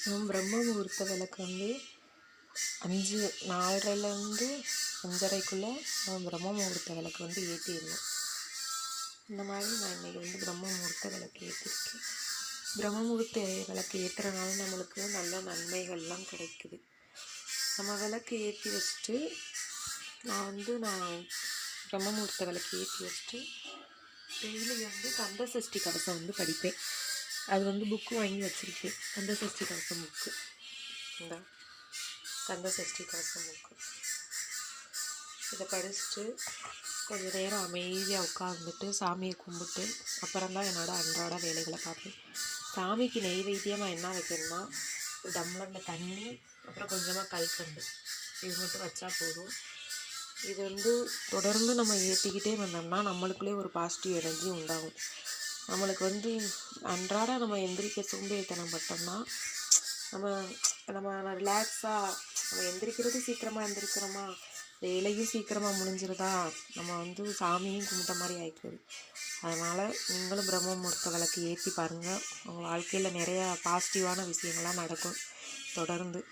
பிரம்ம முகூர்த்த விளக்கு வந்து 4:30லேருந்து 5:30க்குள்ளே பிரம்ம முகூர்த்த விளக்கு வந்து ஏற்றிடணும். இந்த மாதிரி நான் இன்றைக்கி வந்து பிரம்ம முகூர்த்த விளக்கு ஏற்றிருக்கேன். பிரம்ம முகூர்த்த விளக்கு ஏற்றுறனால நம்மளுக்கு நல்ல நன்மைகள்லாம் கிடைக்குது. நம்ம விளக்கு ஏற்றி வச்சுட்டு நான் பிரம்ம முகூர்த்த விளக்கு ஏற்றி வச்சுட்டு டெய்லி வந்து கந்த சஷ்டி கவசம் வந்து படிப்பேன். அது வந்து புக்கு வாங்கி வச்சுருக்கேன். கந்த சஷ்டி கவசம் புக்கு, இந்த கந்த சஷ்டி கவசம் புக்கு. இதை படிச்சுட்டு கொஞ்சம் நேரம் அமைதியாக உட்காந்துட்டு சாமியை கும்பிட்டு அப்புறம்தான் என்னோடய அன்றாட வேலைகளை பார்ப்பேன். சாமிக்கு நெய்வேத்தியமாக என்ன வைக்கணும்னா ஒரு டம்ளரில் தண்ணி, அப்புறம் கொஞ்சமாக கல்கண்டு, இது மட்டும் வச்சா போதும். இது வந்து தொடர்ந்து நம்ம ஏற்றிக்கிட்டே வந்தோம்னா நம்மளுக்குள்ளே ஒரு பாசிட்டிவ் எனர்ஜி உண்டாகும். நம்மளுக்கு வந்து அன்றாட நம்ம எந்திரிக்க சோம்பேறித்தனம் பட்டோம்னா நம்ம ரிலாக்ஸாக நம்ம எந்திரிக்கிறது சீக்கிரமாக எந்திரிக்கிறோமா, வேலையும் சீக்கிரமாக முடிஞ்சிருதா, நம்ம வந்து சாமியும் கும்பிட்ட மாதிரி ஆயிடுது. அதனால் நீங்களும் பிரம்ம முகூர்த்த விளக்கு ஏற்றி பாருங்கள். உங்கள் வாழ்க்கையில் நிறையா பாசிட்டிவான விஷயங்கள்லாம் நடக்கும் தொடர்ந்து.